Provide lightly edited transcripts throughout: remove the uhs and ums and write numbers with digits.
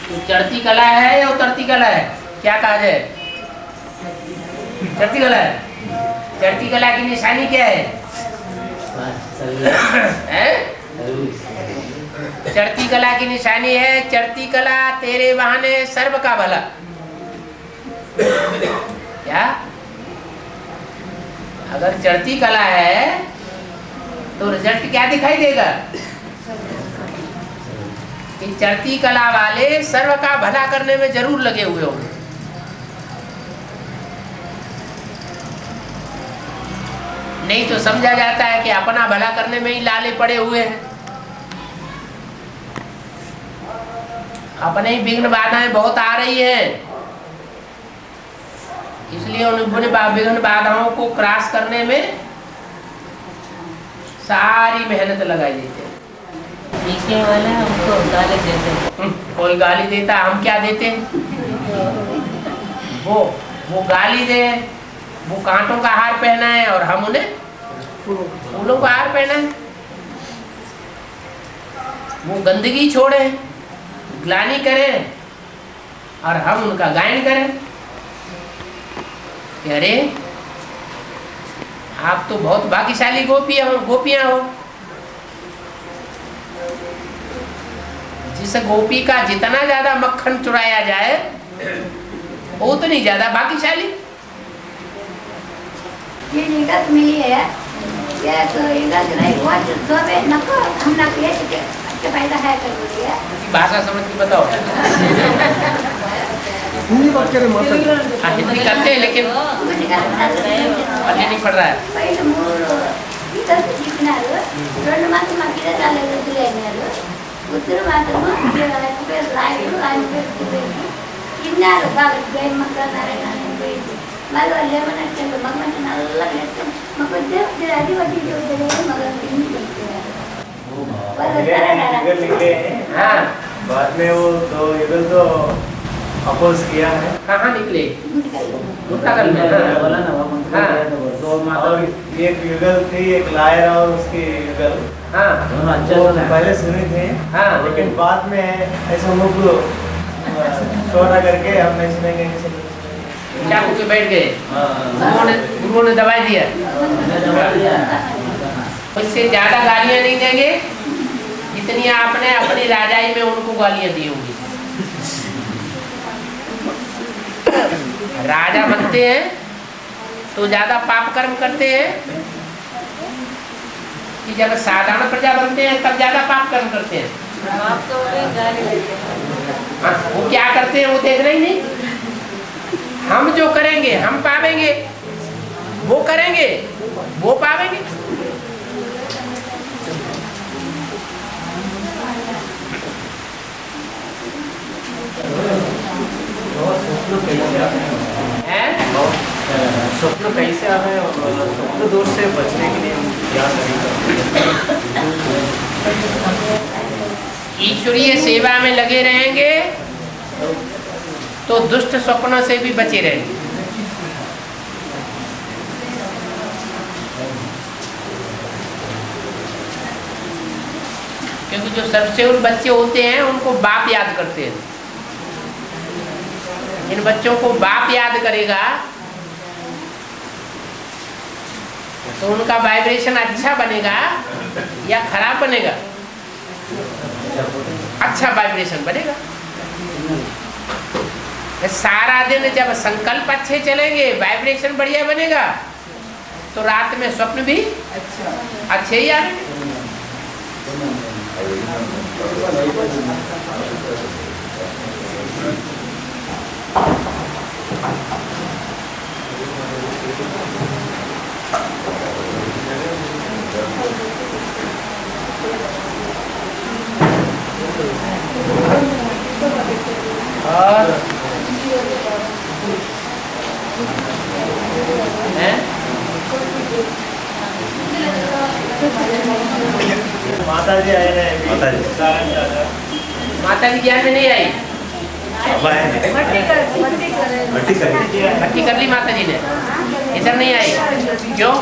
तो चढ़ती कला है या उतरती कला है, क्या कहा जाए? चढ़ती कला है। चढ़ती कला की निशानी क्या है? चढ़ती कला की निशानी है, चढ़ती कला तेरे बहाने सर्व का भला। क्या? अगर चढ़ती कला है तो रिजल्ट क्या दिखाई देगा कि चढ़ती कला वाले सर्व का भला करने में जरूर लगे हुए होंगे। नहीं तो समझा जाता है कि अपना भला करने में ही लाले पड़े हुए हैं, अपने ही विघ्न बाधाएं बहुत आ रही हैं, इसलिए उन्होंने विघ्न बाधाओं को क्रॉस करने में सारी मेहनत लगाई देते हैं। पीछे वाला हमको गाली देते हैं। कोई गाली देता, हम क्या देते हैं? वो गाली दे, वो कांटों का हार पहना है और हम उन्हें फूलों का हार पहना है। वो गंदगी छोड़े, ग्लानि करें और हम उनका गायन करें कि अरे आप तो बहुत भाग्यशाली गोपियां हो। जिस गोपी का जितना ज्यादा मक्खन चुराया जाए वो उतनी ज्यादा भाग्यशाली। ये निगत मिली है, ये तो निगत नहीं हुआ जो दो बे नको हम ना किए के फायदा है कर बोली है। भाषा समझ के बताओ। हिंदी बात करें मत। हिंदी करते हैं लेकिन पढ़ने नहीं पड़ रहा है। पहले मूल इधर से जितना है రెండు मास में किधर डाले ले ने उधर मात्र में पे लाइन पे किन्नार बाग गए मक्का नारे नाने पे मालो लेमन के मगमन नल्ला लेते मको दे आदिवासी जो दे मगर नहीं करते हैं इधर निकले हाँ बाद में वो तो इधर तो अपोज किया है। कहाँ निकले? गुट्टागल में। हाँ और एक युगल थी, एक लायर और उसकी युगल। हाँ वो पहले सुनी थी हाँ लेकिन बाद में ऐसा मुख छोटा करके हम नहीं सुनेंगे चाकू के बैठ गए। गुरुओं ने दबाई दिया। उससे ज्यादा गालियां नहीं देंगे जितनी आपने अपनी राजाई में उनको गालियां दी होंगी। राजा बनते हैं तो ज्यादा पाप कर्म करते हैं कि जब साधारण प्रजा बनते हैं तब ज्यादा पाप कर्म करते हैं। आप तो गाली देते हैं। वो क्या करते हैं वो देख रहे ही नहीं। हम जो करेंगे हम पावेंगे, वो करेंगे वो पावेंगे। स्वप्न कैसे आ रहे हैं और स्वप्न दोष से बचने के लिए हम क्या करेंगे? ईश्वरीय सेवा में लगे रहेंगे तो दुष्ट स्वप्नों से भी बचे रहेंगे। क्योंकि जो सबसे उन बच्चे होते हैं उनको बाप याद करते हैं। इन बच्चों को बाप याद करेगा तो उनका वाइब्रेशन अच्छा बनेगा या खराब बनेगा? अच्छा वाइब्रेशन बनेगा। सारा दिन जब संकल्प अच्छे चलेंगे वाइब्रेशन बढ़िया बनेगा तो रात में स्वप्न भी अच्छे ही आएंगे। और माता जी आए हैं। माता जी ज्ञान में नहीं आई। मट्टी कर ली माता जी ने, इधर नहीं आई क्यों?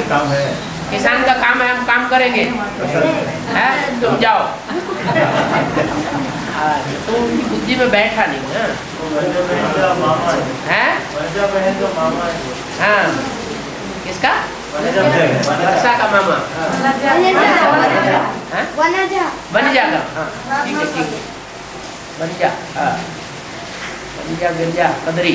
काम है। किसान का काम है, हम काम करेंगे। हैं? तुम जाओ। तो उनकी बुद्धि में बैठा नहीं ना। हैं? हाँ, किसका? वर्षा का मामा। हैं? वनजा का। हाँ, ठीक है, ठीक है। वनजा, हाँ, वनजा, गिरजा, कदरी।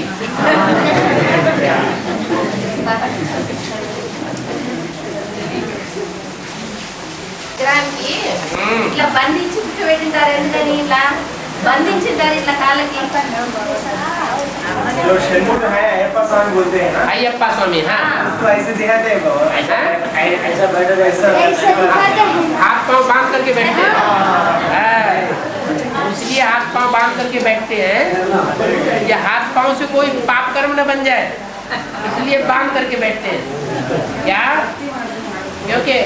ఇట్లా బంధించి కూర్చోబెట్టింటారు. ఎందుకని ఇట్లా బంధించింటారు ఇట్లా కాళ్ళకి? जो शंकुट है अयप्पा स्वामी बोलते हैं ना, अयप्पा स्वामी। हाँ, उसको ऐसे दिखाते हैं बाबा। ऐसा ऐसा बैठा ऐसा हाथ पांव बांध करके बैठते हैं। हाँ, इसलिए हाथ पांव बांध करके बैठते हैं, ये हाथ पांव से कोई पाप कर्म न बन जाए, इसलिए बांध करके बैठते हैं। क्या? क्योंकि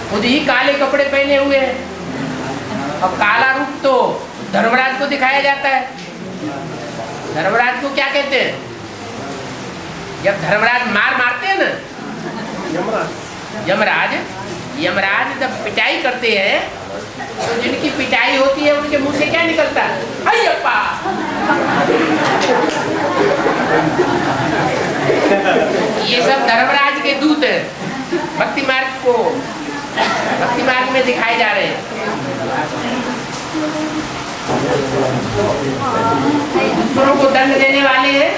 खुद ही काले कपड़े पहने हुए हैं और काला रूप तो धर्मराज को दिखाया जाता है। धर्मराज को क्या कहते हैं? जब धर्मराज मारते हैं ना, यमराज जब पिटाई करते हैं तो जिनकी पिटाई होती है उनके मुंह से क्या निकलता है? अय्यप्पा। ये सब धर्मराज के दूत हैं, भक्ति मार्ग में दिखाए जा रहे हैं। दूसरों को दंड देने वाले हैं,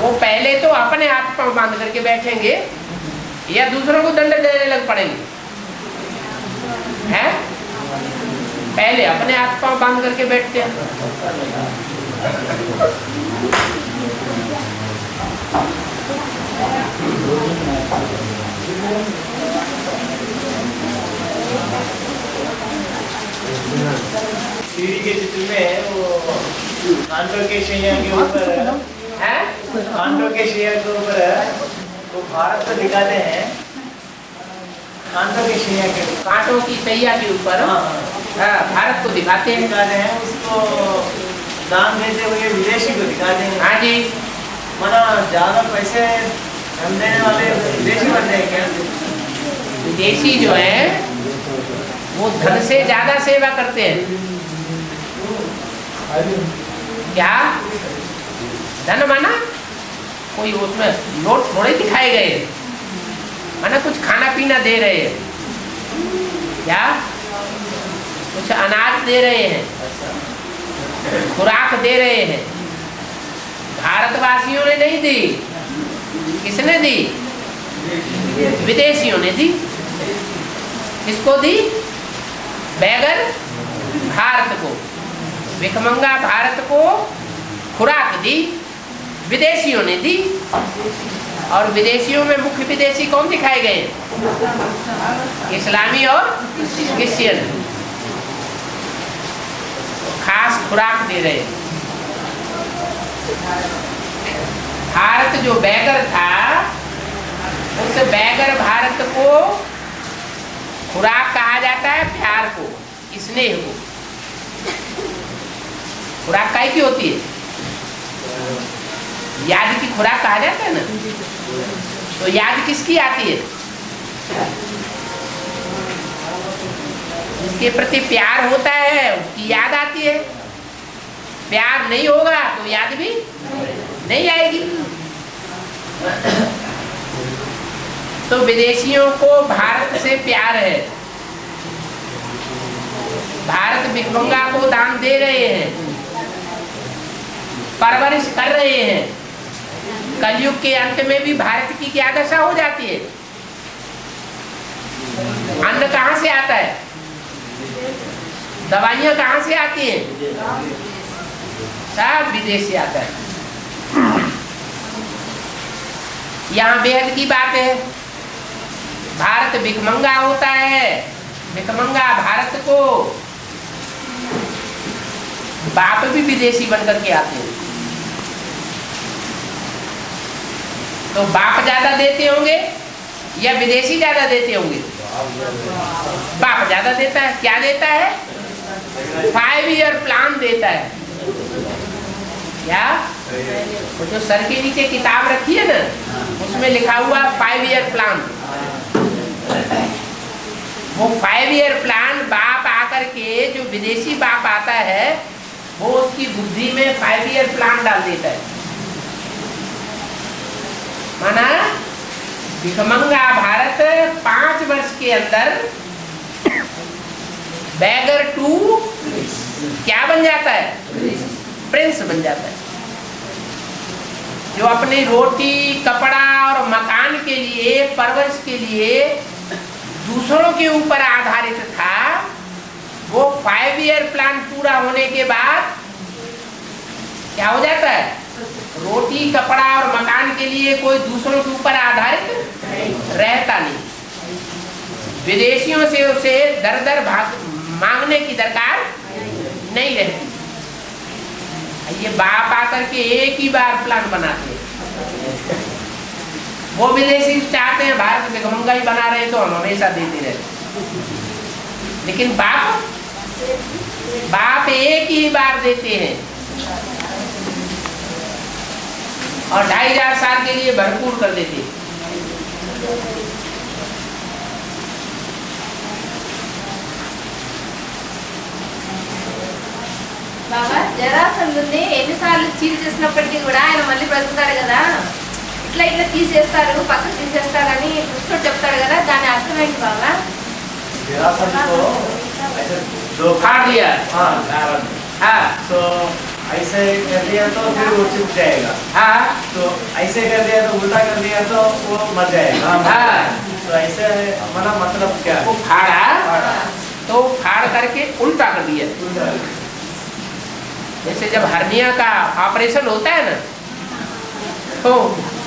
वो पहले तो अपने हाथ पांव बांध करके बैठेंगे या दूसरों को दंड देने लग पड़ेंगे। हैं? पहले अपने हाथ पांव बांध करके बैठते हैं। सीढ़ी के चित्र में वो कांटों के शैया के ऊपर हैं? कांटों के शैया के ऊपर वो भारत को दिखाते हैं। कांटों के शैया के ऊपर, कांटों की सैया के ऊपर हाँ, भारत को दिखाते हैं। उसको दान देते हुए विदेशी को दिखाते हैं। हाँ जी, मना ज्यादा पैसे हम देने वाले विदेशी बनते हैं क्या? विदेशी जो है वो धन से ज्यादा सेवा करते हैं। क्या धन माना कोई उसमें नोट थोड़े दिखाए गए, माना कुछ खाना पीना दे रहे हैं, क्या कुछ अनाज दे रहे हैं, खुराक दे रहे हैं। भारतवासियों ने नहीं दी, किसने दी? विदेशियों ने दी। किसको दी? बैगर भारत को, भिखमंगा भारत को खुराक दी, विदेशियों ने दी। और विदेशियों में मुख्य विदेशी कौन दिखाए गए? इस्लामी और क्रिश्चियन। खास खुराक दे रहे। भारत जो बैगर था, उस बैगर भारत को खुराक कहा जाता है, प्यार को, स्नेह को। खुराक काय की होती है? याद की खुराक कहा जाता है ना। तो याद किसकी आती है? जिसके प्रति प्यार होता है उसकी याद आती है। प्यार नहीं होगा तो याद भी नहीं आएगी। तो विदेशियों को भारत से प्यार है। भारत भिखमंगा को दान दे रहे हैं, परवरिश कर रहे हैं। कलयुग के अंत में भी भारत की क्या दशा हो जाती है? अन्न कहाँ से आता है? दवाइयाँ कहाँ से आती हैं? सब विदेश से आता है। यहाँ बेहद की बात है। भारत भिखमंगा होता है, भिखमंगा भारत को बाप भी विदेशी बनकर के आते हैं। तो बाप ज्यादा देते होंगे या विदेशी ज्यादा देते होंगे? बाप ज्यादा देता है। क्या देता है? 5 ईयर प्लान देता है। क्या? वो जो सर के नीचे किताब रखी है ना, उसमें लिखा हुआ 5 ईयर प्लान। वो 5 ईयर प्लान बाप आकर के, जो विदेशी बाप आता है वो उसकी बुद्धि में 5 ईयर प्लान डाल देता है। माना भिखमंगा भारत 5 वर्ष के अंदर बैगर टू क्या बन जाता है? प्रिंस बन जाता है। जो अपनी रोटी कपड़ा और मकान के लिए, परवरिश के लिए दूसरों के ऊपर आधारित था, वो 5 ईयर प्लान पूरा होने के बाद क्या हो जाता है? रोटी कपड़ा और मकान के लिए कोई दूसरों के ऊपर आधारित रहता नहीं। विदेशियों से उसे दर दर मांगने की दरकार नहीं रहती। ये बाप आकर के एक ही बार प्लान बनाते हैं। वो विदेशी चाहते हैं भारत में भिखमंगा ही बना रहे तो हम हमेशा देते रहते, लेकिन बाप एक ही बार देते हैं और 2500 साल के लिए भरपूर कर देते हैं। బాగా జరాసంధుని ఎన్నిసార్లు చీల్ చేసినప్పటికీ కూడా ఆయన మళ్ళీ బ్రతుకుతాడు కదా, ఇట్లా ఇట్లా తీసేస్తారు పక్కన తీసేస్తారని కృష్ణుడు చెప్తాడు కదా, దాని అర్థం ఏంటి బాగా? तो ऐसे कर दिया तो फिर वो चुप जाएगा। हाँ, तो ऐसे कर दिया तो उल्टा कर दिया तो वो मर जाएगा। हाँ, तो ऐसे हमारा मतलब क्या? वो फाड़ा तो फाड़ करके उल्टा कर दिया। जैसे जब हर्निया का ऑपरेशन होता है ना, तो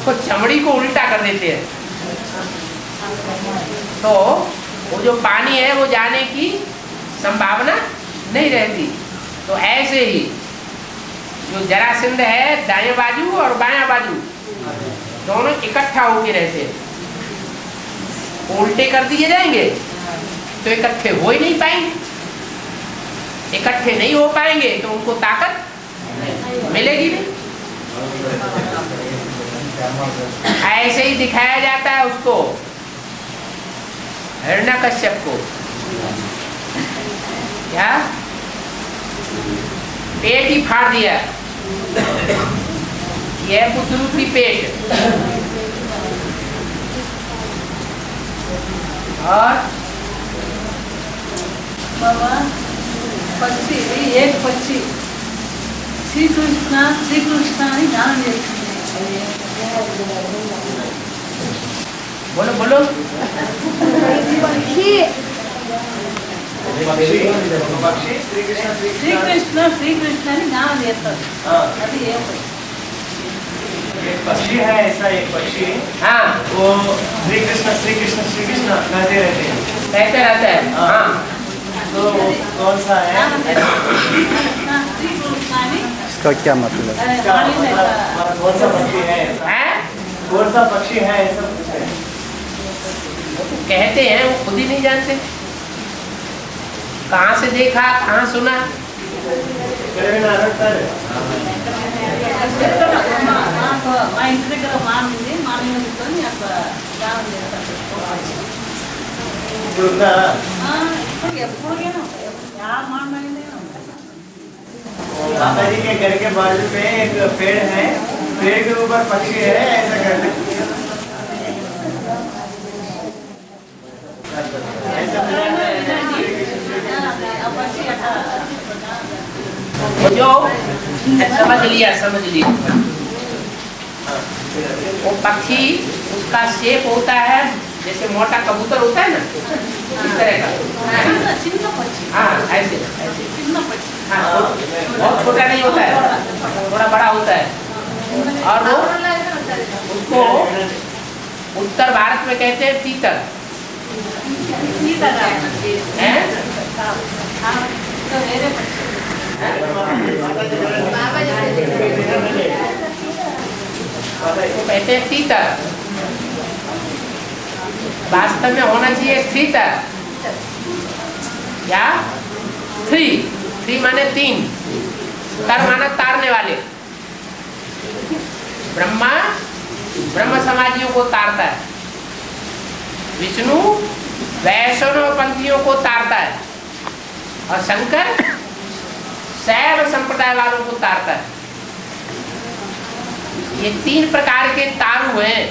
वो चमड़ी को उल्टा कर देते हैं, तो वो जो पानी है वो जाने की संभावना नहीं रहती। तो ऐसे ही जो जरासंध है दाएं बाजू और बायां बाजू दोनों इकट्ठा होके रहते हैं। उल्टे कर दिए जाएंगे तो इकट्ठे हो ही नहीं पाएंगे। इकट्ठे नहीं हो पाएंगे तो उनको ताकत मिलेगी नहीं। ऐसे ही दिखाया जाता है उसको, हिरण्यकश्यप को। क्या पेट ही फाड़ दिया, यह बुद्धरूपी पेट। और बाबा पक्षी एक पक्षी श्री कृष्ण అని ధ్యానం చేస్తుంది। बोलो बोलो पक्षी श्री कृष्ण అని ధ్యానం చేస్తారు। అది ఏ एक पक्षी है ऐसा, एक पक्षी हाँ वो श्री कृष्ण कहते रहते हैं। कहते रहते हैं। हाँ तो कौन सा है? श्री कृष्ण అని इसका क्या मतलब है? इसका मतलब कौन सा पक्षी है? है कौन सा पक्षी है ऐसा पूछते हैं। कहते हैं, वो खुद ही नहीं जानते। कहाँ से देखा, कहाँ सुना। మా ఇంటి దగ్గర మానింది మానించుకొని అట్లా ధ్యానం చేస్తారు। ఎప్పుడైనా మానమైందే माता जी के घर के बाजू में एक पेड़ है, पेड़ के ऊपर पक्षी है, ऐसा करते जो समझ लिया वो पक्षी, उसका शेप होता है जैसे मोटा कबूतर होता है ना, इस तरह का। చిన్న పక్షి हाँ ऐसे చిన్న పక్షి हाँ, बहुत छोटा नहीं होता है, थोड़ा बड़ा होता है। और वो उसको उत्तर भारत में कहते हैं तीतर। हैं? వేరే పక్షి वो कहते हैं तीतर। वास्तव में होना चाहिए थीतर या थ्री माने 3, तर माना तारने वाले। ब्रह्मा ब्रह्म समाजियों को तारता है, विष्णु वैष्णव पंथियों को तारता है और शंकर शैव संप्रदाय वालों को तारता है। ये 3 प्रकार के तारू हैं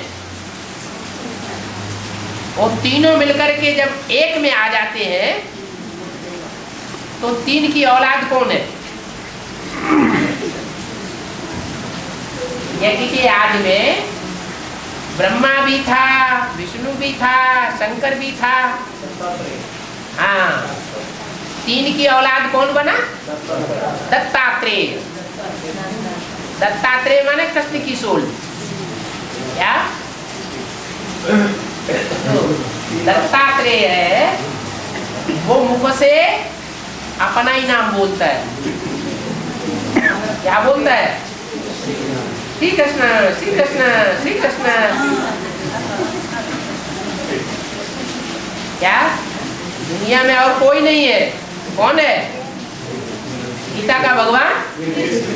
और तीनों मिलकर के जब एक में आ जाते हैं तो 3 की औलाद कौन है? यज्ञ के आदि में ब्रह्मा भी था, विष्णु भी था, शंकर भी था। हाँ, 3 की औलाद कौन बना? दत्तात्रेय। दत्तात्रेय माने कृष्ण की सोल। क्या? दत्तात्रेय है वो मुख से अपना ही नाम बोलता है। क्या बोलता है? श्री कृष्ण श्री कृष्ण श्री कृष्ण। क्या दुनिया में और कोई नहीं है? कौन है? गीता का भगवान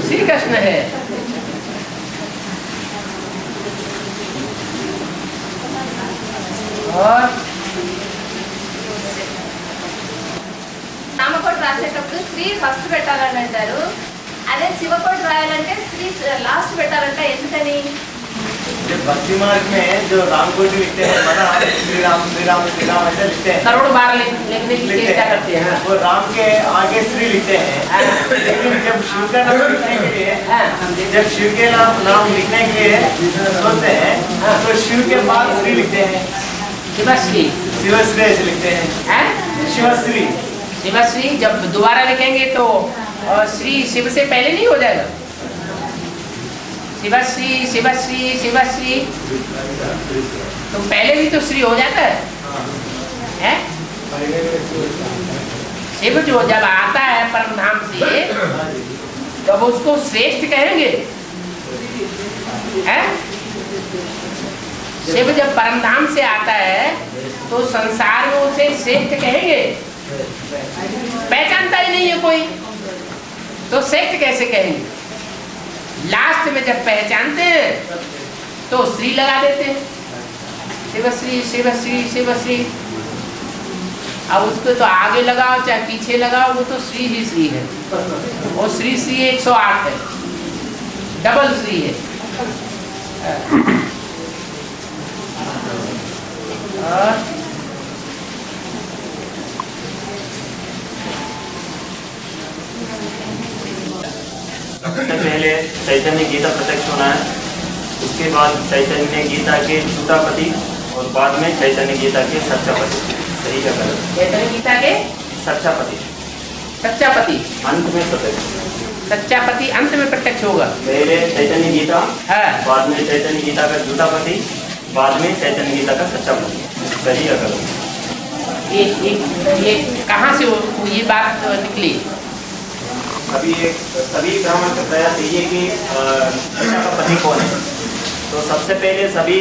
श्री कृष्ण है। और నామకోటి రాసేటప్పుడు శ్రీ ఫస్ట్ పెట్టాలని అంటారు. అదే శివకోటి రాయాలంటే శ్రీ లాస్ట్ పెట్టాలంటే ఎందుకని? भक्ति मार्ग में जो राम को भी लिखते हैं मना श्री राम ऐसे लिखते हैं, करोड़ बार लिखने की चेष्टा करते हैं। वो राम के आगे श्री लिखते हैं। लेकिन जब शिव का नाम लिखने के लिए जब शिव के नाम लिखने के लिए सोचते हैं तो शिव के बाद श्री लिखते हैं। शिवश्री शिवश्री ऐसे लिखते हैं। शिवश्री शिवश्री जब दोबारा लिखेंगे तो श्री शिव से पहले नहीं हो जाएगा? शिवश्री शिवश्री शिवश्री तो पहले भी तो श्री हो जाता है? शिव जो जब आता है परम धाम से तब उसको श्रेष्ठ कहेंगे? है? शिव जब परम धाम से आता है तो संसार में उसे श्रेष्ठ कहेंगे? पहचानता ही नहीं है कोई तो श्रेष्ठ कैसे कहेंगे? लास्ट में जब पहचानते हैं तो श्री लगा देते हैं। शिवश्री शिवश्री शिवश्री। अब उसको तो आगे लगाओ चाहे पीछे लगाओ वो तो श्री ही श्री है। और श्री 108 है, डबल श्री है। सबसे पहले चैतन्य गीता प्रत्यक्ष होना है, उसके बाद चैतन्य गीता के झूठापति और बाद में चैतन्य गीता के सच्चापति। सही क्या करें? चैतन्य गीता के सच्चापति सच्चापति अंत में प्रत्यक्ष। सच्चापति अंत में प्रत्यक्ष होगा। पहले चैतन्य गीता, हाँ। बाद में चैतन्य गीता का झूठापति, बाद में चैतन्य गीता का सच्चापति। सही क्या करें? ये कहाँ से ये बात निकली? अभी सभी ब्राह्मण का प्रयास यही है कि सच्चा का पति कौन है। तो सबसे पहले सभी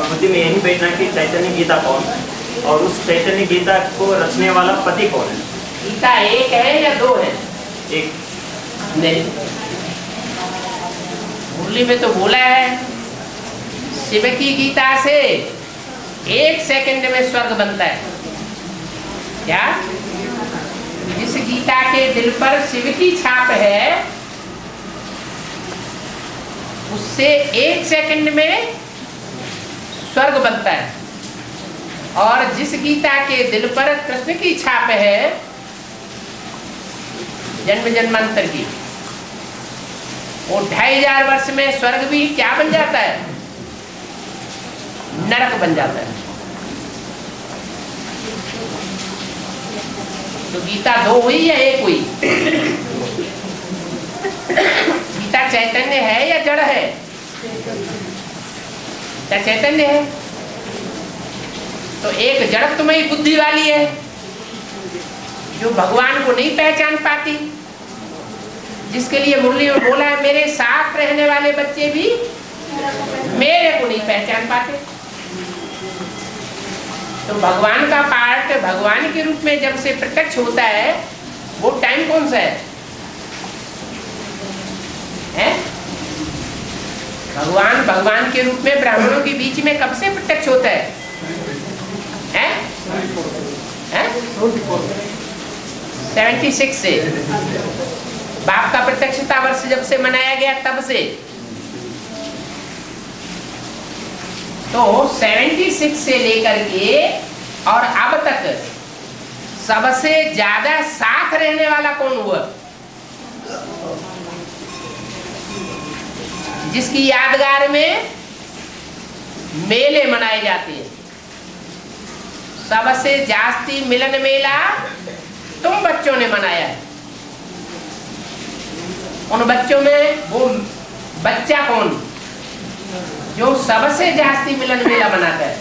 बुद्धि में यही बैठना कि चैतन्य गीता कौन और उस चैतन्य गीता को रचने वाला पति कौन है। गीता एक है या 2 है? एक नहीं, मुरली में तो बोला है शिव की गीता से 1 सेकंड में स्वर्ग बनता है। क्या? जिस गीता के दिल पर शिव की छाप है उससे 1 सेकंड में स्वर्ग बनता है और जिस गीता के दिल पर कृष्ण की छाप है जन्म जन्मांतर की वो 2500 वर्ष में स्वर्ग भी क्या बन जाता है? नरक बन जाता है। तो गीता 2 हुई या 1 हुई? गीता चैतन्य है या जड़ है? क्या चैतन्य है? तो एक जड़त्वमयी बुद्धि वाली है जो भगवान को नहीं पहचान पाती, जिसके लिए मुरली में बोला है मेरे साथ रहने वाले बच्चे भी मेरे को नहीं पहचान पाते। तो भगवान का पार्ट भगवान के रूप में जब से प्रत्यक्ष होता है वो टाइम कौन सा है? भगवान भगवान के रूप में ब्राह्मणों के बीच में कब से प्रत्यक्ष होता है? 76 से बाप का प्रत्यक्षता वर्ष जब से मनाया गया तब से, तो 76 से लेकर के और अब तक सबसे ज्यादा साथ रहने वाला कौन हुआ? जिसकी यादगार में मेले मनाए जाते हैं। सबसे जास्ती मिलन मेला तुम बच्चों ने मनाया है। उन बच्चों में वो बच्चा कौन जो सबसे जास्ती मिलन मेला मनाता है?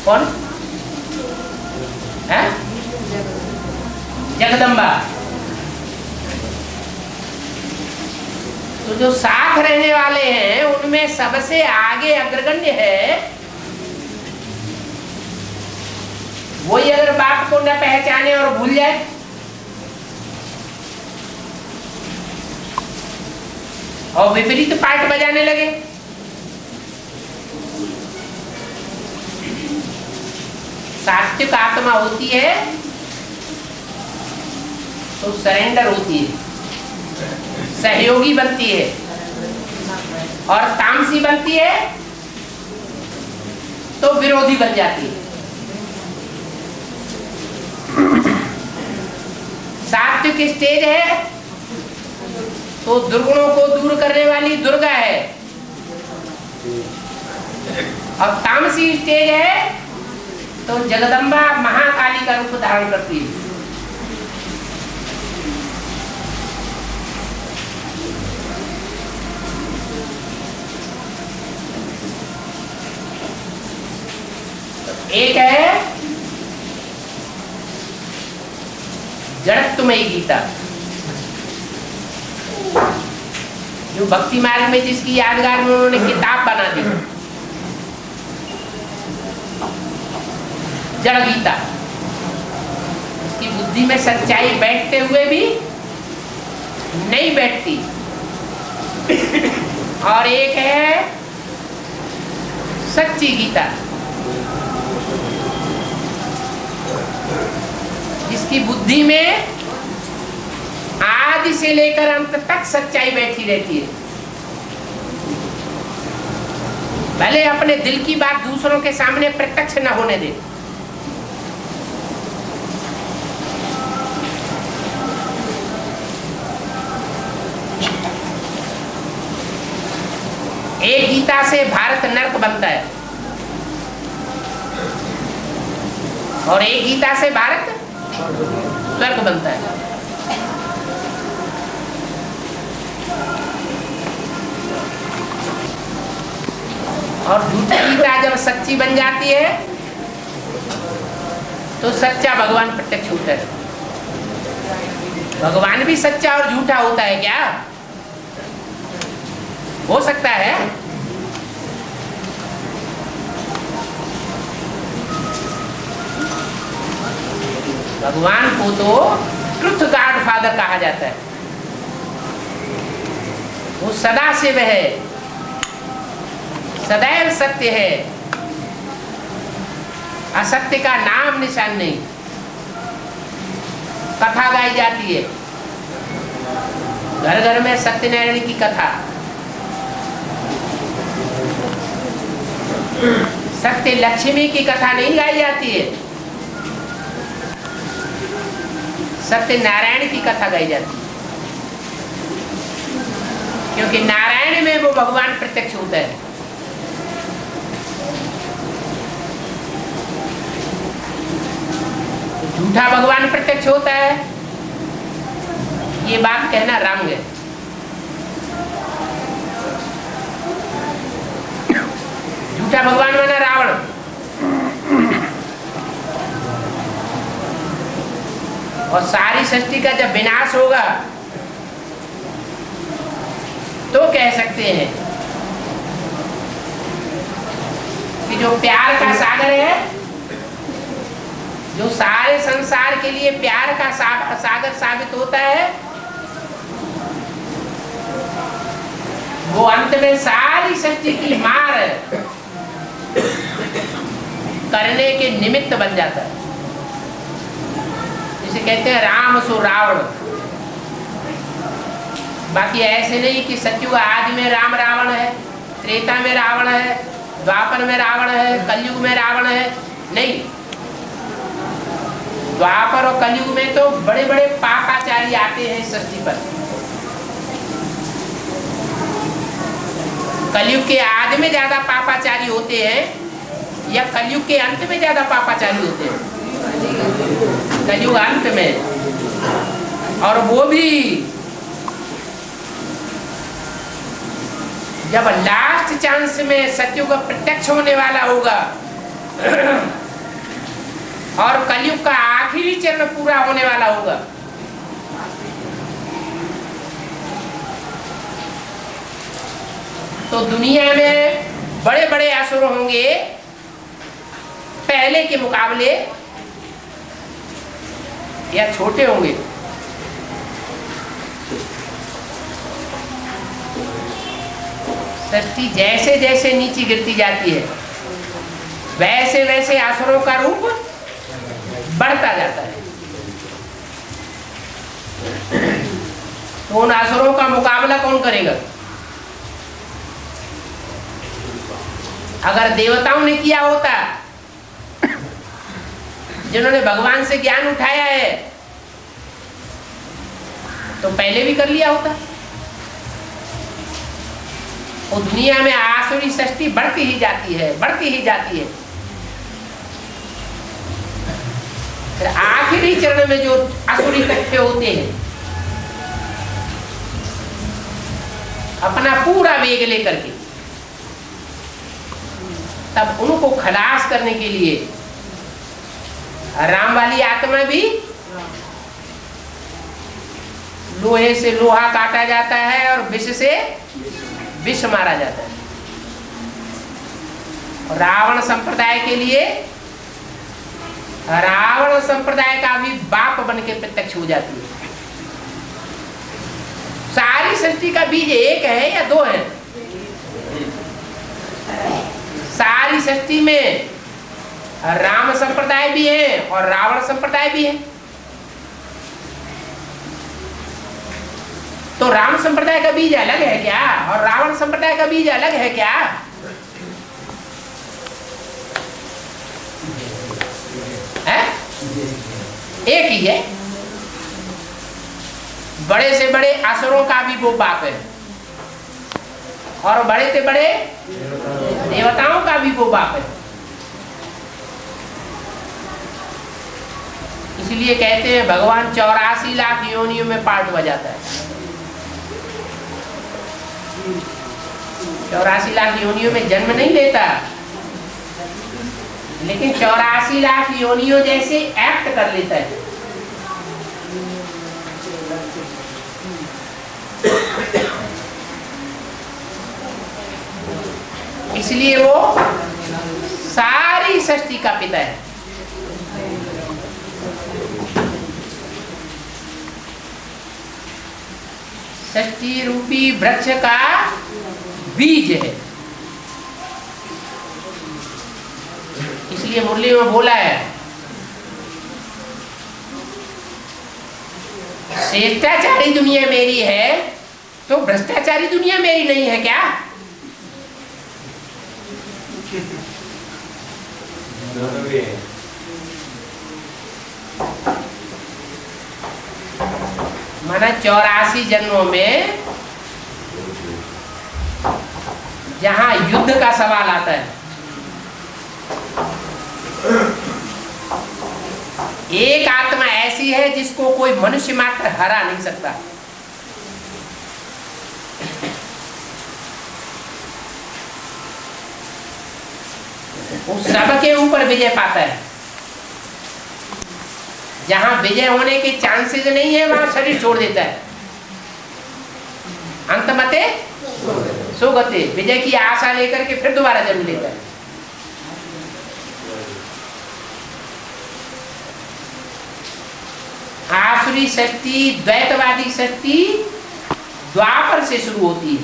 कौन है? जगदम्बा। तो जो साथ रहने वाले हैं उनमें सबसे आगे अग्रगण्य है वही अगर बाप को न पहचाने और भूल जाए, और विपरीत पार्ट बजाने लगे, सात्विक आत्मा होती है तो सरेंडर होती है, सहयोगी बनती है, और तामसी बनती है तो विरोधी बन जाती है। सात्विक स्टेज है तो दुर्गुणों को दूर करने वाली दुर्गा है, और तामसी स्टेज है तो जगदम्बा महाकाली का रूप धारण करती है। एक है जड़त्वमयी गीता, जो भक्ति मार्ग में जिसकी यादगार में उन्होंने किताब बना दी, जड़ गीता। उसकी बुद्धि में सच्चाई बैठते हुए भी नहीं बैठती। और एक है सच्ची गीता, जिसकी बुद्धि में आदि से लेकर अंत तक सच्चाई बैठी रहती है। भले अपने दिल की बात दूसरों के सामने प्रत्यक्ष न होने दे, एक गीता से भारत नर्क बनता है और एक गीता से भारत स्वर्ग बनता है। और झूठी गीता जब सच्ची बन जाती है तो सच्चा भगवान प्रत्यक्ष होता है। भगवान भी सच्चा और झूठा होता है क्या? हो सकता है। भगवान को तो ट्रुथ गॉड फादर कहा जाता है। वो सदा शिव है, सदैव सत्य है, असत्य का नाम निशान नहीं। कथा गाई जाती है, घर घर में सत्यनारायण की कथा, सत्य लक्ष्मी की कथा नहीं गाई जाती है, सत्य नारायण की कथा गाई जाती है। क्योंकि नारायण में वो भगवान प्रत्यक्ष होता है। झूठा भगवान प्रत्यक्ष होता है, ये बात कहना रंग है। झूठा भगवान माना रावण, और सारी सृष्टि का जब विनाश होगा तो कह सकते हैं कि जो प्यार का सागर है, जो सारे संसार के लिए प्यार का सागर साबित होता है, वो अंत में सारी सृष्टि की मार करने के निमित्त बन जाता है। इसे कहते हैं राम सो रावण। बाकी ऐसे नहीं कि सतयुग आदि में राम रावण है, त्रेता में रावण है, द्वापर में रावण है, कलयुग में रावण है। नहीं, द्वापर और कलयुग में तो बड़े बड़े पापाचारी आते हैं सृष्टि पर। कलयुग के आदि में ज्यादा पापाचारी होते हैं या कलयुग के अंत में ज्यादा पापाचारी होते हैं? कलयुग अंत में। और वो भी जब लास्ट चांस में सतयुग प्रत्यक्ष होने वाला होगा और कलयुग का आखिरी चरण पूरा होने वाला होगा, तो दुनिया में बड़े बड़े असुर होंगे पहले के मुकाबले या छोटे होंगे? सृष्टि जैसे जैसे नीचे गिरती जाती है वैसे वैसे असुरों का रूप बढ़ता जाता है। तो उन असुरों का मुकाबला कौन करेगा? अगर देवताओं ने किया होता, जिन्होंने भगवान से ज्ञान उठाया है, तो पहले भी कर लिया होता। और दुनिया में आसुरी सृष्टि बढ़ती ही जाती है, बढ़ती ही जाती है। फिर आखिरी चरण में जो असुर इकट्ठे होते हैं अपना पूरा वेग लेकर के, तब उनको खलास करने के लिए राम वाली आत्मा भी लोहे से लोहा काटा जाता है और विष से विष मारा जाता है। रावण संप्रदाय के लिए रावण संप्रदाय का भी बाप बन के प्रत्यक्ष हो जाती है। सारी सृष्टि का बीज एक है या दो है? सारी सृष्टि में राम संप्रदाय भी है और रावण संप्रदाय भी है। तो राम संप्रदाय का बीज अलग है क्या और रावण संप्रदाय का बीज अलग है क्या? है? एक ही है। बड़े से बड़े असुरों का भी वो बाप है और बड़े से बड़े देवताओं का भी वो बाप है। इसलिए कहते हैं भगवान 84 लाख योनियों में पार्ट बजाता है। 84 लाख योनियों में जन्म नहीं लेता, लेकिन 84 लाख योनियों जैसे एक्ट कर लेता है। इसलिए वो सारी सृष्टि का पिता है। सृष्टि रूपी वृक्ष का बीज है। इसलिए मुरली में बोला है, श्रेष्ठाचारी दुनिया मेरी है तो भ्रष्टाचारी दुनिया मेरी नहीं है क्या? माना 84 जन्मों में जहां युद्ध का सवाल आता है, एक आत्मा ऐसी है जिसको कोई मनुष्य मात्र हरा नहीं सकता। वो सबके ऊपर विजय पाता है। जहां विजय होने के चांसेस नहीं है वहां शरीर छोड़ देता है। अंतमते सुगते, विजय की आशा लेकर के फिर दोबारा जन्म लेता है। आसुरी शक्ति, द्वैतवादी शक्ति द्वापर से शुरू होती है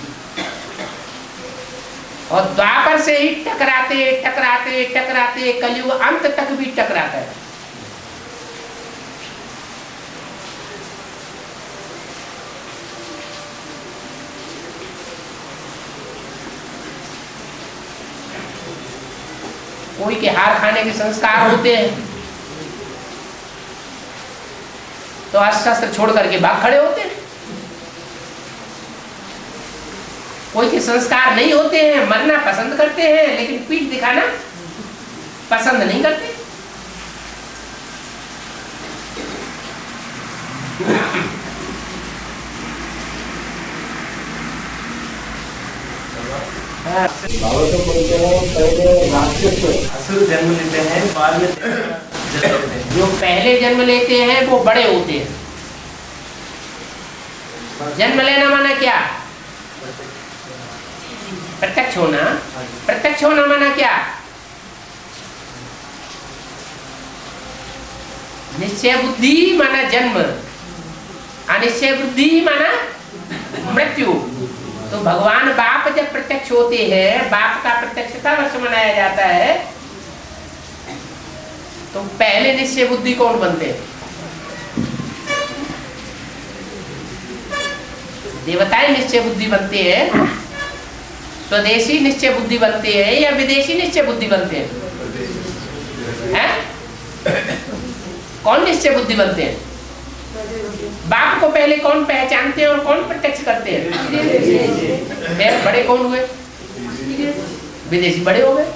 और द्वापर से ही टकराते टकराते टकराते कलयुग अंत तक भी टकराता है। कोई के हार खाने के संस्कार होते हैं तो अस्त्र छोड़ करके भाग खड़े होते हैं। कोई के संस्कार नहीं होते हैं, मरना पसंद करते हैं लेकिन पीठ दिखाना पसंद नहीं करते। असुर जन्म लेते हैं, बाद में जन्म लेते हैं। जो पहले जन्म लेते हैं वो बड़े होते हैं। जन्म लेना माना क्या? प्रत्यक्ष होना। प्रत्यक्ष होना माना क्या? निश्चय बुद्धि माना जन्म, अनिश्चय बुद्धि माना मृत्यु। तो भगवान बाप जब प्रत्यक्ष होते हैं, बाप का प्रत्यक्षता वर्ष मनाया जाता है, तो पहले निश्चय बुद्धि कौन बनते हैं? देवताएं निश्चय बुद्धि बनते हैं, स्वदेशी निश्चय बुद्धि बनते हैं या विदेशी निश्चय बुद्धि बनते हैं? कौन निश्चय बुद्धि बनते हैं? बाप को पहले कौन पहचानते हैं और कौन प्रत्यक्ष करते हैं? फिर बड़े कौन हुए? विदेशी बड़े हो गए।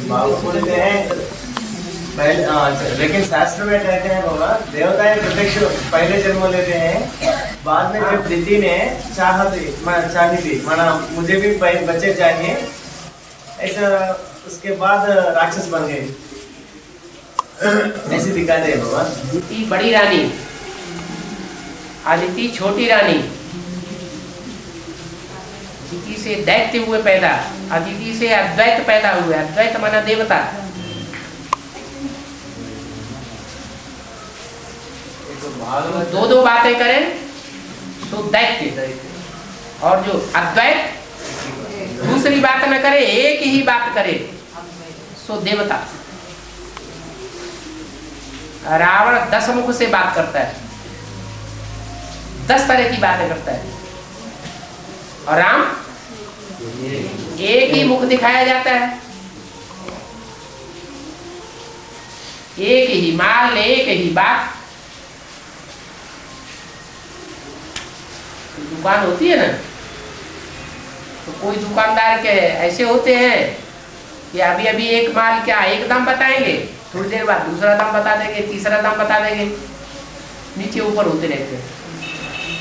बाबू बोलते हैं पहले, लेकिन शास्त्र में कहते हैं बाबा देवताएं प्रत्यक्ष पहले जन्म लेते हैं, बाद में जब दिति ने चाही थी माना मुझे भी बच्चे चाहिए, ऐसा उसके बाद राक्षस बन गए, ऐसे दिखाते हैं बाबा। दिति बड़ी रानी, अदिति छोटी रानी। दिति से दैत्य हुए पैदा, अदिति से अद्वैत पैदा हुए। अद्वैत माना देवता। दो दो बातें करें तो दैत्य, और जो अद्वैत दूसरी बात न करे, एक ही बात करे सो देवता। रावण 10 मुख से बात करता है, 10 तरह की बातें करता है, और राम एक ही मुख दिखाया जाता है, एक ही माल, एक ही बात। दुकान होती है ना, तो कोई दुकानदार के ऐसे होते हैं कि अभी अभी एक माल क्या एक दाम बताएंगे, थोड़ी देर बाद दूसरा दाम बता देंगे, तीसरा दाम बता देंगे, नीचे ऊपर होते रहते हैं।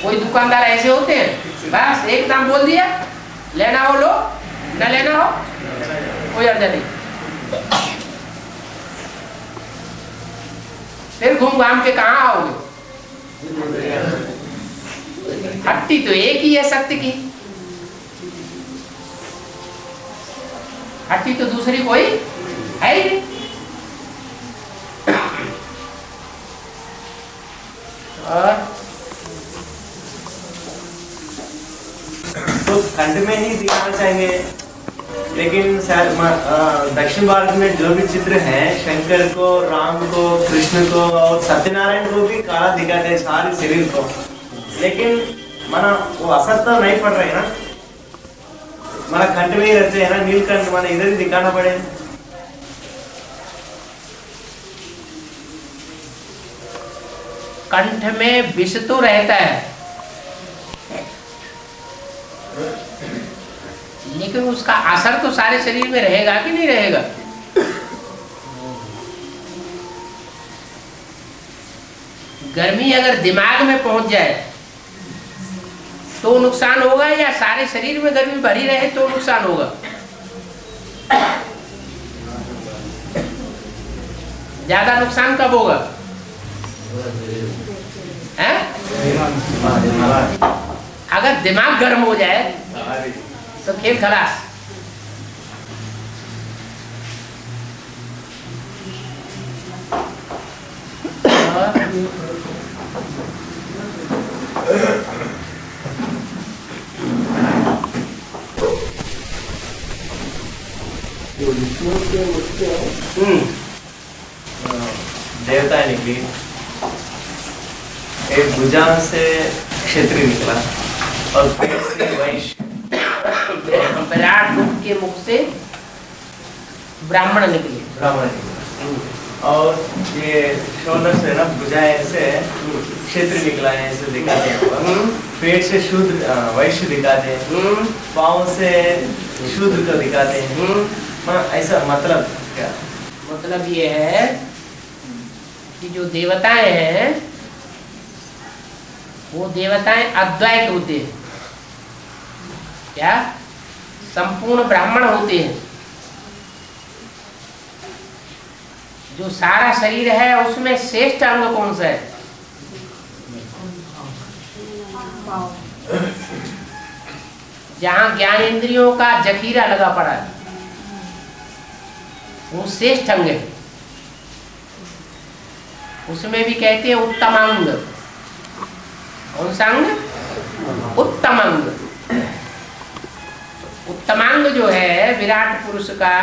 कोई दुकानदार ऐसे होते हैं बस एक दाम बोल दिया, लेना हो लो, न लेना हो कोई अर्जा नहीं। फिर घूम घाम के कहाँ आओगे? हट्टी तो एक ही है सत्य की, हट्टी तो दूसरी कोई है ही नहीं। और तो खंड में ही दिखाना चाहिए, लेकिन दक्षिण भारत में जो भी चित्र हैं, शंकर को, राम को, कृष्ण को और सत्यनारायण को भी काला दिखाते हैं सारे शरीर को, लेकिन माना वो असर तो नहीं पड़ रहे ना, माना खंड में ही रहते हैं ना, नीलकंठ माना इधर ही दिखाना पड़े। कंठ में विष तो रहता है, लेकिन उसका असर तो सारे शरीर में रहेगा कि नहीं रहेगा? गर्मी अगर दिमाग में पहुंच जाए तो नुकसान होगा, या सारे शरीर में गर्मी भरी रहे तो नुकसान होगा? ज्यादा नुकसान कब होगा? हैं? अगर दिमाग गर्म हो जाए तो खेल खलास। देवताएं निकली, एक भुजान से क्षत्रिय निकला और पेट से वैश्य, विराट रूप के मुख से ब्राह्मण निकले। ब्राह्मण निकला। और ये शोल्डर से ना भुजाएं से क्षेत्रीय निकला है, ऐसे दिखाते हैं। पेट से शूद्र वैश्य दिखाते हैं, पाँव से शूद्र को दिखाते हैं। ऐसा मतलब क्या? मतलब ये है कि जो देवताएं हैं वो देवताएं अद्वैत होते हैं। क्या? संपूर्ण ब्राह्मण होते हैं। जो सारा शरीर है उसमें श्रेष्ठ अंग कौन सा है? जहां ज्ञानेंद्रियों का जखीरा लगा पड़ा है वो श्रेष्ठ अंग है। उसमें भी कहते हैं उत्तमांग। कौन सा अंग? उत्तमांग। उत्तमांग जो है विराट पुरुष का,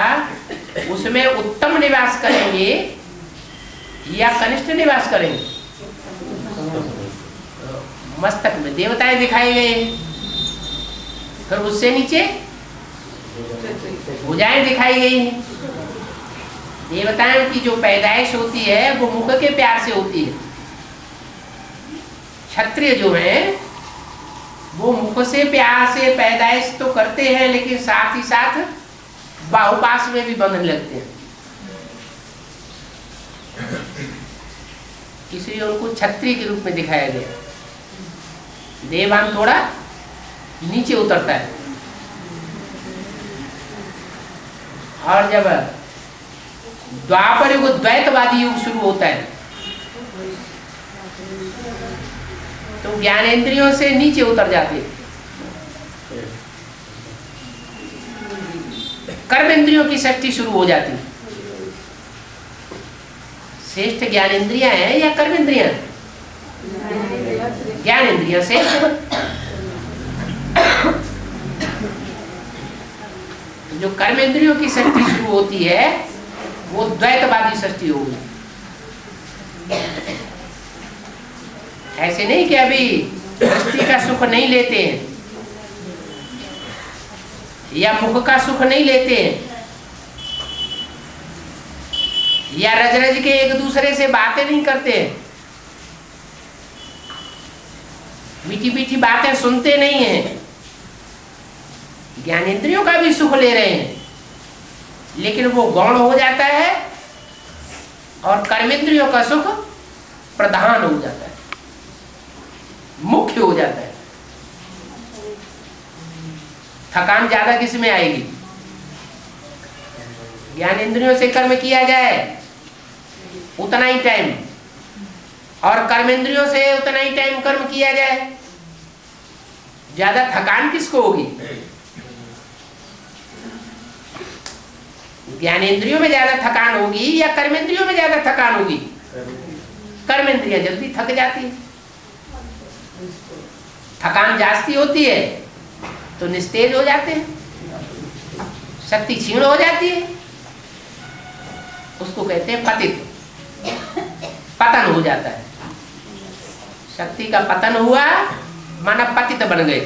उसमें उत्तम निवास करेंगे या कनिष्ठ निवास करेंगे? मस्तक में देवताएं दिखाए गए, फिर उससे नीचे भुजाएं दिखाई गई हैं। देवताओं की जो पैदाइश होती है वो मुख के प्यार से होती है। क्षत्रिय जो है वो मुख से प्यार से पैदाइश तो करते हैं, लेकिन साथ ही साथ बाहुपास में भी बंधने लगते हैं, इसलिए उनको क्षत्रिय के रूप में दिखाया गया। देवान थोड़ा नीचे उतरता है। और जब द्वापर युग द्वैतवादी युग शुरू होता है तो ज्ञानेंद्रियों से नीचे उतर जाते हैं। कर्मेंद्रियों की सृष्टि शुरू हो जाती है। श्रेष्ठ ज्ञानेंद्रियां हैं या कर्मेंद्रियां? ज्ञानेंद्रियां श्रेष्ठ। जो कर्मेंद्रियों की सृष्टि शुरू होती है वो द्वैतवादी सृष्टि होगी। ऐसे नहीं कि अभी दृष्टि का सुख नहीं लेते हैं या मुख का सुख नहीं लेते हैं या रज रज के एक दूसरे से बातें नहीं करते हैं, मीठी मीठी बातें सुनते नहीं हैं, ज्ञानेंद्रियों का भी सुख ले रहे हैं, लेकिन वो गौण हो जाता है और कर्मेंद्रियों का सुख प्रधान हो जाता है, मुख्य हो जाता है। थकान ज्यादा किस में आएगी? ज्ञानेंद्रियों से कर्म किया जाए उतना ही टाइम, और कर्मेंद्रियों से उतना ही टाइम कर्म किया जाए, ज्यादा थकान किसको होगी? ज्ञानेंद्रियों में ज्यादा थकान होगी या कर्मेंद्रियों में ज्यादा थकान होगी? कर्मेंद्रियां जल्दी थक जाती है। थकान जास्ती होती है तो निस्तेज हो जाते हैं, शक्ति क्षीण हो जाती है, उसको कहते हैं पतित, पतन हो जाता है। शक्ति का पतन हुआ माना पतित बन गए।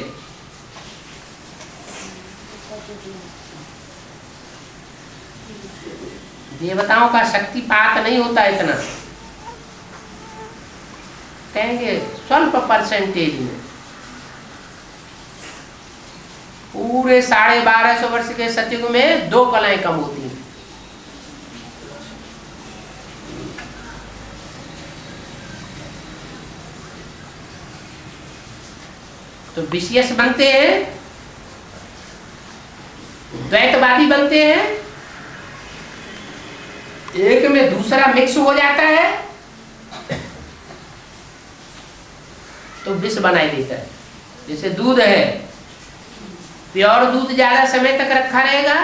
देवताओं का शक्तिपात नहीं होता इतना, कहेंगे स्वल्प परसेंटेज में। पूरे 1250 वर्ष के सतयुग में 2 कलाएं कम होती हैं। तो विशेष बनते हैं, द्वैतवादी बनते हैं, एक में दूसरा मिक्स हो जाता है तो विष बनाई देता है। जैसे दूध है, प्योर दूध ज्यादा समय तक रखा रहेगा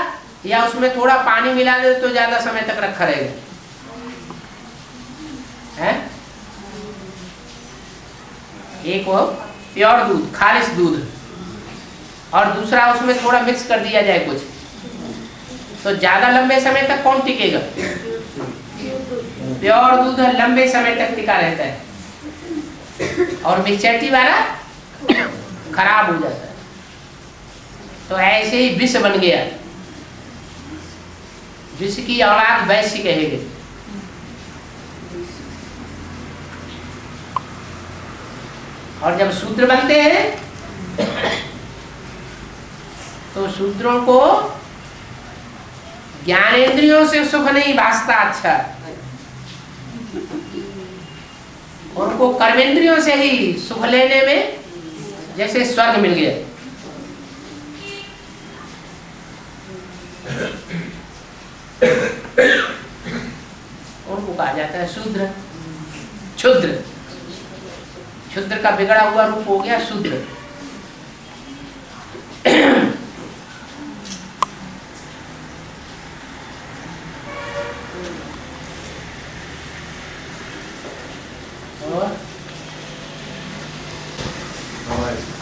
या उसमें थोड़ा पानी मिला दे तो ज्यादा समय तक रखा रहेगा? है? एक वो प्योर दूध, खालिश दूध, और दूसरा उसमें थोड़ा मिक्स कर दिया जाए कुछ, तो ज्यादा लंबे समय तक कौन टिकेगा? प्योर दूध लंबे समय तक टिका रहता है और मिक्सचैटी वाला खराब हो जाता है। तो ऐसे ही विष बन गया, विष की औलाद वैश्य कहेंगे। और जब शूद्र बनते हैं तो शूद्रों को ज्ञानेंद्रियों से सुख नहीं भासता अच्छा, उनको कर्मेंद्रियों से ही सुख लेने में जैसे स्वर्ग मिल गया। उनको कहा जाता है शूद्र, क्षुद्र। क्षुद्र का बिगड़ा हुआ रूप हो गया शूद्र।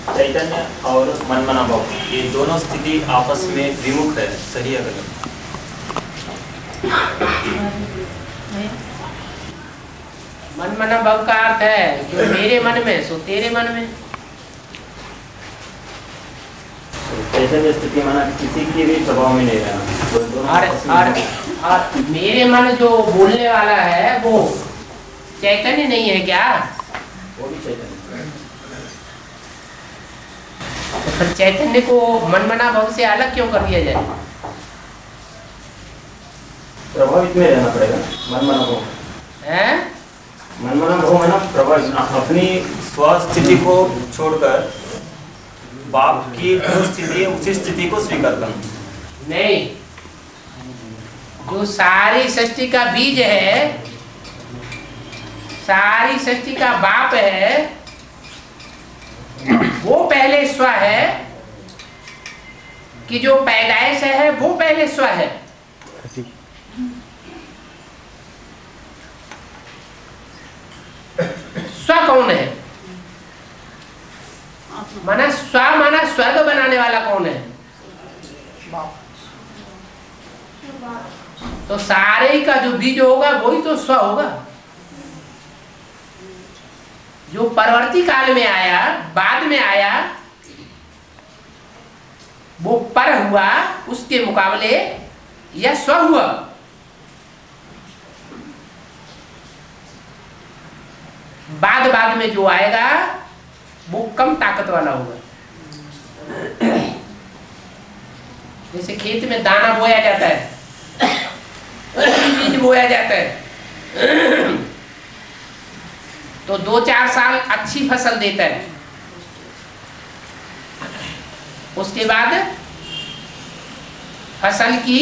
चैतन्य और मनमना भाव, ये दोनों स्थिति आपस में विमुख है, सही है गलत? मनमना भाव का अर्थ है जो मेरे मन में सो तेरे मन में। चैतन्य स्थिति माना किसी की भी प्रभाव में नहीं रहना। और मेरे मन जो बोलने वाला है वो चैतन्य नहीं है क्या? वो भी चैतन्य। तो फिर चैतन्य को मनमना भाव से अलग क्यों कर दिया जाए? प्रभावित में रहना पड़ेगा मनमना भाव। हैं? मनमना भाव है ना प्रभावित, अपनी स्वस्थिति को छोड़कर बाप की जो स्थिति है उसी स्थिति को स्वीकार करना। नहीं, जो सारी सृष्टि का बीज है, सारी सृष्टि का बाप है, वो पहले स्व है कि जो पैदाइश है वो पहले स्व है? स्व कौन है? माना स्वर्ग बनाने वाला कौन है? तो सारे का जो बीज होगा वही तो स्व होगा। जो परवर्ती काल में आया, बाद में आया, वो पर हुआ, उसके मुकाबले यह स्व हुआ। बाद में जो आएगा वो कम ताकत वाला होगा। जैसे खेत में दाना बोया जाता है, बीज बोया जाता है, तो 2-4 साल अच्छी फसल देता है, उसके बाद फसल की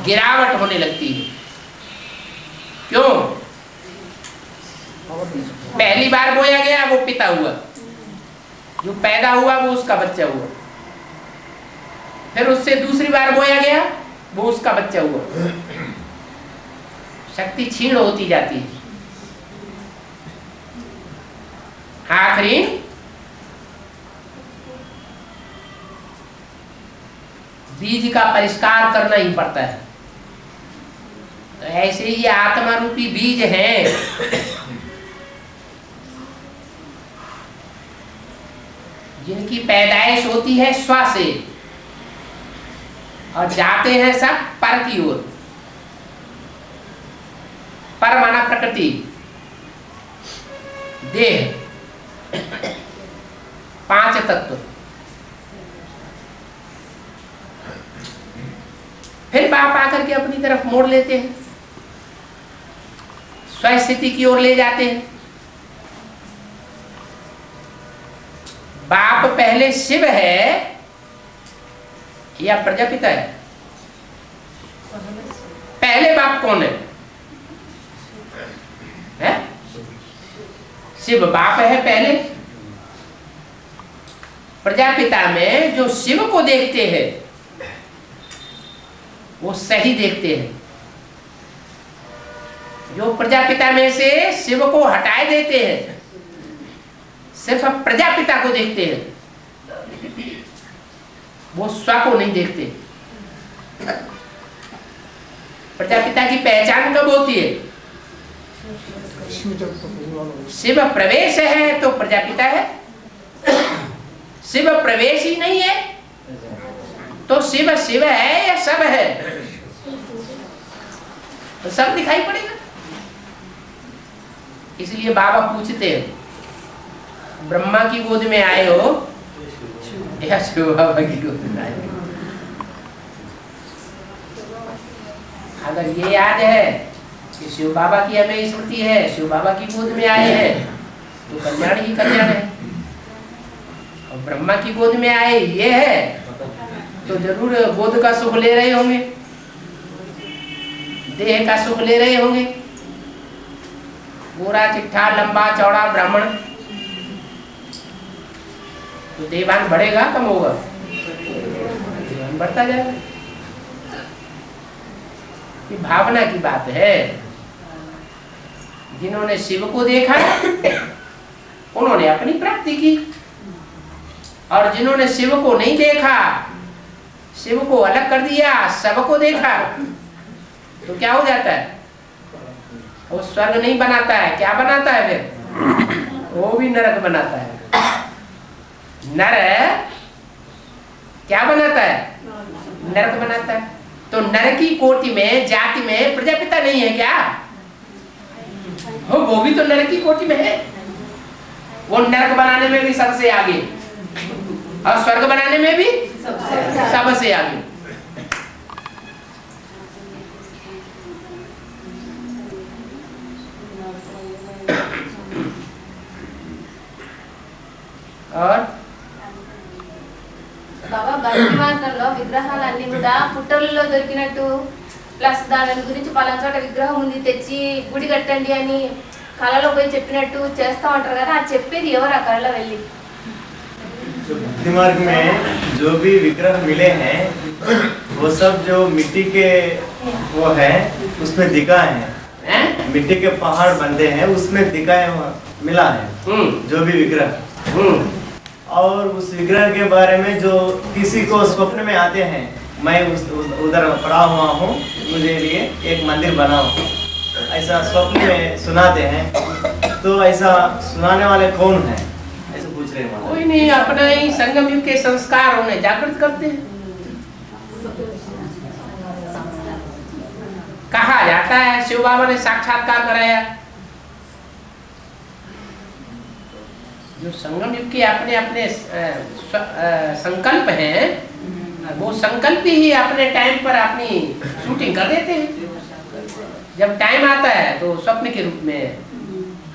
गिरावट होने लगती है। क्यों? पहली बार बोया गया वो पिता हुआ, जो पैदा हुआ वो उसका बच्चा हुआ, फिर उससे दूसरी बार बोया गया वो उसका बच्चा हुआ। शक्ति क्षीण होती जाती है। आखिरी बीज का परिष्कार करना ही पड़ता है। तो ऐसे ही आत्मा रूपी बीज है जिनकी पैदाइश होती है स्व से और जाते हैं सब पर की ओर। पर माना प्रकृति, देह, 5 तत्व। फिर बाप आकर के अपनी तरफ मोड़ लेते हैं, स्वस्थिति की ओर ले जाते हैं। बाप पहले शिव है या प्रजापिता है? पहले बाप कौन है? शिव बाप है पहले। प्रजापिता में जो शिव को देखते हैं वो सही देखते हैं, जो प्रजापिता में से शिव को हटाए देते हैं सिर्फ प्रजापिता को देखते हैं, वो स्व को नहीं देखते। प्रजापिता की पहचान कब होती है? शिव प्रवेश है तो प्रजापिता है। शिव प्रवेश ही नहीं है तो शिव शिव है या सब है? तो सब दिखाई पड़ेगा। इसलिए बाबा पूछते हैं ब्रह्मा की गोद में आए हो या शिव बाबा की गोद में आए हो? अगर ये याद है कि शिव बाबा की हमें स्मृति है, शिव बाबा की गोद में आए हैं, तो कल्याण ही कल्याण है। और ब्रह्मा की गोद में आए ये है तो जरूर गोद का सुख ले रहे होंगे, देह का सुख ले रहे होंगे। गोरा चिट्ठा लंबा चौड़ा ब्राह्मण तो देवान बढ़ेगा कम होगा? देवान बढ़ता जाएगा। ये भावना की बात है। जिन्होंने शिव को देखा उन्होंने अपनी प्राप्ति की, और जिन्होंने शिव को नहीं देखा, शिव को अलग कर दिया, सबको देखा, तो क्या हो जाता है? वो स्वर्ग नहीं बनाता है, क्या बनाता है फिर? वो भी नरक बनाता है। नर क्या बनाता है? नरक बनाता है। तो नर की कोटि में, जाति में प्रजापिता नहीं है क्या? वो भी तो नर की कोटि में है। वो नरक बनाने में भी सबसे आगे और स्वर्ग बनाने में भी सबसे आगे। और బాబా భక్తి మార్గంలో విగ్రహాలన్నీ కూడా పుట్టలలో దొరికినట్టు ప్లస్ దాని గురించి పలానా చోట విగ్రహం ఉంది తెచ్చి గుడి కట్టండి అని కళలో పోయి చెప్పినట్టు చేస్తా ఉంటారు కదా, అది చెప్పేది ఎవరు ఆ కళలో వెళ్ళి? भक्ति मार्ग में जो भी विग्रह मिले हैं वो सब जो मिट्टी के वो है उसमें दिखा है, मिट्टी के पहाड़ बनते हैं उसमें दिखाए मिला है जो भी विग्रह। और उस विग्रह के बारे में जो किसी को स्वप्न में आते हैं, मैं उधर पड़ा हुआ हूँ, मुझे लिए एक मंदिर बनाओ, ऐसा स्वप्न में सुनाते हैं। तो ऐसा सुनाने वाले कौन है? ऐसा पूछ रहे हैं। कोई नहीं, अपना ही संगम युग के संस्कार उन्हें जागृत करते हैं। कहा जाता है शिव बाबा ने साक्षात्कार कराया। जो संगम युग के अपने अपने संकल्प हैं, वो संकल्प ही अपने टाइम पर अपनी शूटिंग कर देते हैं। जब टाइम आता है तो स्वप्न के रूप में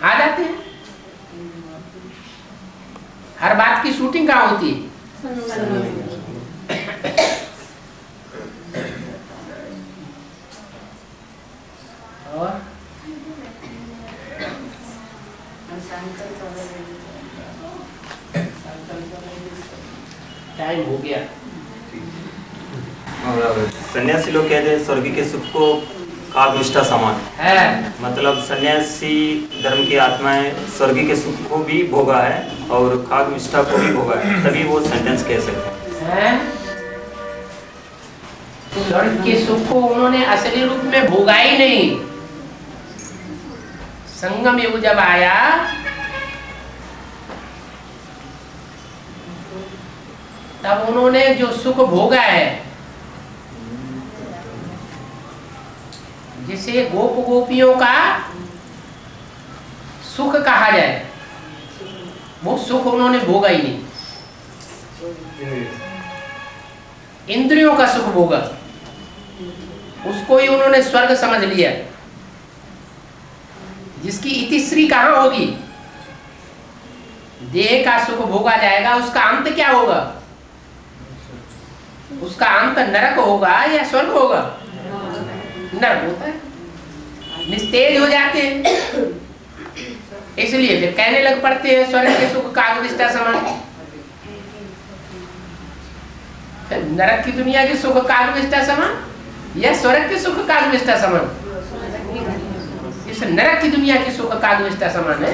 आ जाते हैं। हर बात की शूटिंग कहाँ होती है? और टाइम हो गया। सन्यासी लोग कहते हैं स्वर्ग के सुख को कागनिष्ठा समान है। मतलब सन्यासी धर्म की आत्माएं स्वर्ग के सुख को भी भोगा है और कागनिष्ठा को भी भोगा है, तभी वो सेंटेंस कह सकते हैं। स्वर्ग के सुख को उन्होंने असली रूप में भोगा ही नहीं। संगम युग जब आया तब उन्होंने जो सुख भोगा है, जिसे गोप गोपियों का सुख कहा जाए, वो सुख उन्होंने भोगा ही नहीं। इंद्रियों का सुख भोगा, उसको ही उन्होंने स्वर्ग समझ लिया, जिसकी इतिश्री कहाँ होगी? देह का सुख भोगा जाएगा, उसका अंत क्या होगा? उसका अंत नरक होगा या स्वर्ग होगा? नरक होता है, निस्तेज हो जाते हैं। इसलिए फिर कहने लग पड़ते हैं स्वर्ग के सुख कागनिष्ठा समान। नरक की दुनिया के सुख कागनिष्ठा समान या स्वर्ग के सुख कागनिष्ठा समान? इस नरक की दुनिया की सुख कागनिष्ठा समान है।